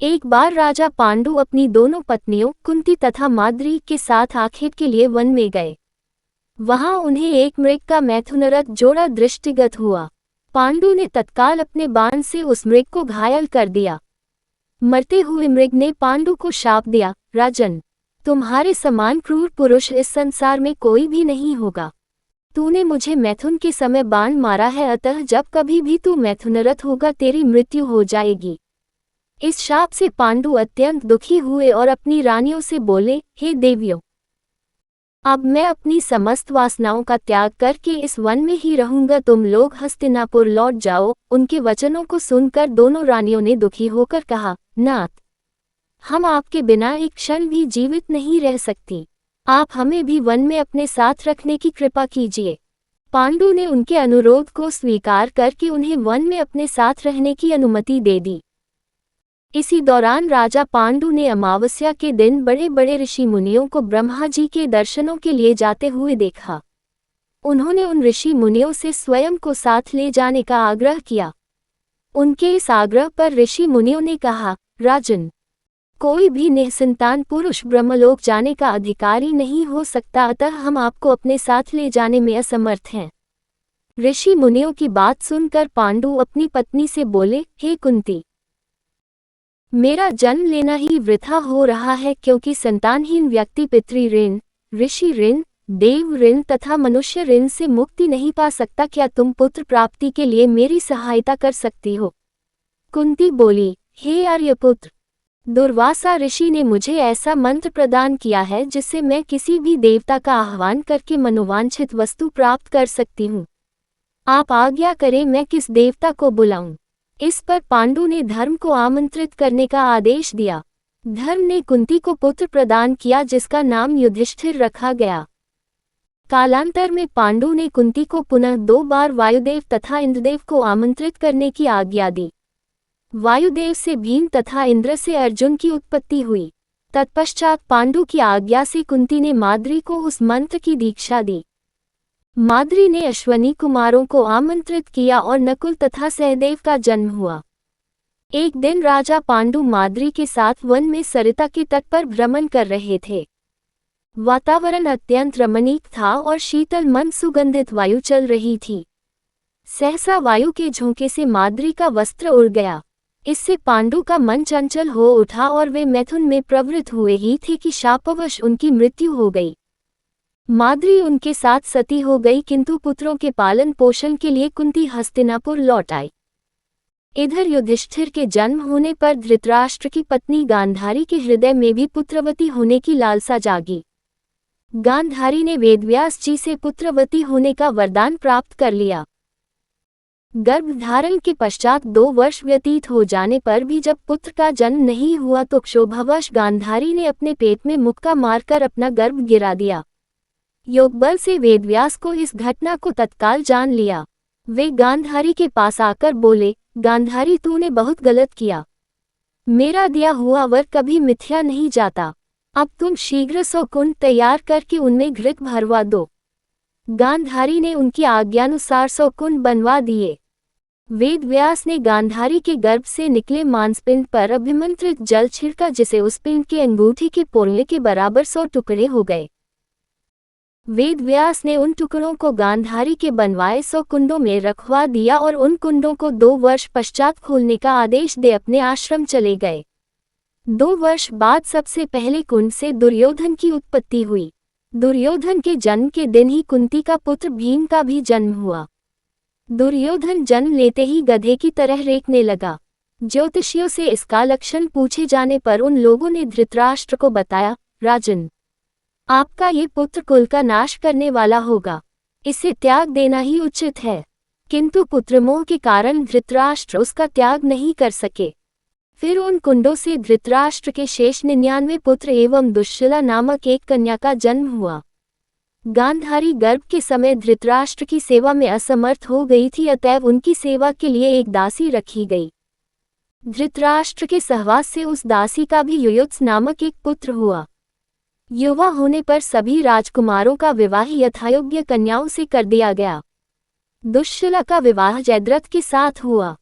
एक बार राजा पांडु अपनी दोनों पत्नियों कुंती तथा माद्री के साथ आखेट के लिए वन में गए। वहां उन्हें एक मृग का मैथुनरत जोड़ा दृष्टिगत हुआ। पांडु ने तत्काल अपने बाण से उस मृग को घायल कर दिया। मरते हुए मृग ने पांडु को शाप दिया, राजन, तुम्हारे समान क्रूर पुरुष इस संसार में कोई भी नहीं होगा। तूने मुझे मैथुन के समय बाण मारा है, अतः जब कभी भी तू मैथुनरत होगा तेरी मृत्यु हो जाएगी। इस शाप से पांडु अत्यंत दुखी हुए और अपनी रानियों से बोले, हे देवियों, अब मैं अपनी समस्त वासनाओं का त्याग करके इस वन में ही रहूंगा, तुम लोग हस्तिनापुर लौट जाओ। उनके वचनों को सुनकर दोनों रानियों ने दुखी होकर कहा, नाथ, हम आपके बिना एक क्षण भी जीवित नहीं रह सकती। आप हमें भी वन में अपने साथ रखने की कृपा कीजिए। पांडु ने उनके अनुरोध को स्वीकार करके उन्हें वन में अपने साथ रहने की अनुमति दे दी। इसी दौरान राजा पांडु ने अमावस्या के दिन बड़े बड़े ऋषि मुनियों को ब्रह्मा जी के दर्शनों के लिए जाते हुए देखा। उन्होंने उन ऋषि मुनियों से स्वयं को साथ ले जाने का आग्रह किया। उनके इस आग्रह पर ऋषि मुनियों ने कहा, राजन, कोई भी निःसंतान पुरुष ब्रह्मलोक जाने का अधिकारी नहीं हो सकता, अतः हम आपको अपने साथ ले जाने में असमर्थ हैं। ऋषि मुनियों की बात सुनकर पांडु अपनी पत्नी से बोले, हे कुंती, मेरा जन्म लेना ही वृथा हो रहा है, क्योंकि संतानहीन व्यक्ति पितृ ऋण, ऋषि ऋण, देव ऋण तथा मनुष्य ऋण से मुक्ति नहीं पा सकता। क्या तुम पुत्र प्राप्ति के लिए मेरी सहायता कर सकती हो? कुंती बोली, हे आर्यपुत्र, दुर्वासा ऋषि ने मुझे ऐसा मंत्र प्रदान किया है जिससे मैं किसी भी देवता का आह्वान करके मनोवांछित वस्तु प्राप्त कर सकती हूँ। आप आज्ञा करें, मैं किस देवता को बुलाऊं? इस पर पांडु ने धर्म को आमंत्रित करने का आदेश दिया। धर्म ने कुंती को पुत्र प्रदान किया जिसका नाम युधिष्ठिर रखा गया। कालांतर में पांडु ने कुंती को पुनः 2 बार वायुदेव तथा इंद्रदेव को आमंत्रित करने की आज्ञा दी। वायुदेव से भीम तथा इंद्र से अर्जुन की उत्पत्ति हुई। तत्पश्चात पांडु की आज्ञा से कुंती ने माद्री को उस मंत्र की दीक्षा दी। माद्री ने अश्वनी कुमारों को आमंत्रित किया और नकुल तथा सहदेव का जन्म हुआ। एक दिन राजा पांडु माद्री के साथ वन में सरिता के तट पर भ्रमण कर रहे थे। वातावरण अत्यंत रमणीक था और शीतल मंद सुगंधित वायु चल रही थी। सहसा वायु के झोंके से माद्री का वस्त्र उड़ गया। इससे पांडु का मन चंचल हो उठा और वे मैथुन में प्रवृत्त हुए ही थे कि शापवश उनकी मृत्यु हो गई। माद्री उनके साथ सती हो गई, किंतु पुत्रों के पालन पोषण के लिए कुंती हस्तिनापुर लौट आई। इधर युधिष्ठिर के जन्म होने पर धृतराष्ट्र की पत्नी गांधारी के हृदय में भी पुत्रवती होने की लालसा जागी। गांधारी ने वेदव्यास जी से पुत्रवती होने का वरदान प्राप्त कर लिया। गर्भधारण के पश्चात 2 वर्ष व्यतीत हो जाने पर भी जब पुत्र का जन्म नहीं हुआ तो क्षोभवश गांधारी ने अपने पेट में मुक्का मारकर अपना गर्भ गिरा दिया। योगबल से वेदव्यास को इस घटना को तत्काल जान लिया। वे गांधारी के पास आकर बोले, गांधारी, तूने बहुत गलत किया। मेरा दिया हुआ वर कभी मिथ्या नहीं जाता। अब तुम शीघ्र 100 कुंड तैयार करके उनमें घृत भरवा दो। गांधारी ने उनकी आज्ञानुसार 100 कुंड बनवा दिए। वेदव्यास ने गांधारी के गर्भ से निकले मांसपिंड पर अभिमंत्रित जल छिड़का, जिसे उस पिंड के अंगूठी के पोलने के बराबर 100 टुकड़े हो गए। वेदव्यास ने उन टुकड़ों को गांधारी के बनवाए 100 कुंडों में रखवा दिया और उन कुंडों को 2 वर्ष पश्चात खोलने का आदेश दे अपने आश्रम चले गए। 2 वर्ष बाद सबसे पहले कुंड से दुर्योधन की उत्पत्ति हुई। दुर्योधन के जन्म के दिन ही कुंती का पुत्र भीम का भी जन्म हुआ। दुर्योधन जन्म लेते ही गधे की तरह रेंकने लगा। ज्योतिषियों से इसका लक्षण पूछे जाने पर उन लोगों ने धृतराष्ट्र को बताया, राजन, आपका ये पुत्र कुल का नाश करने वाला होगा, इसे त्याग देना ही उचित है। किंतु पुत्रमोह के कारण धृतराष्ट्र उसका त्याग नहीं कर सके। फिर उन कुंडों से धृतराष्ट्र के शेष 99 पुत्र एवं दुश्शला नामक एक कन्या का जन्म हुआ। गांधारी गर्भ के समय धृतराष्ट्र की सेवा में असमर्थ हो गई थी, अतएव उनकी सेवा के लिए एक दासी रखी गई। धृतराष्ट्र के सहवास से उस दासी का भी युयुत्स नामक एक पुत्र हुआ। युवा होने पर सभी राजकुमारों का विवाह यथायोग्य कन्याओं से कर दिया गया। दुश्शला का विवाह जयद्रथ के साथ हुआ।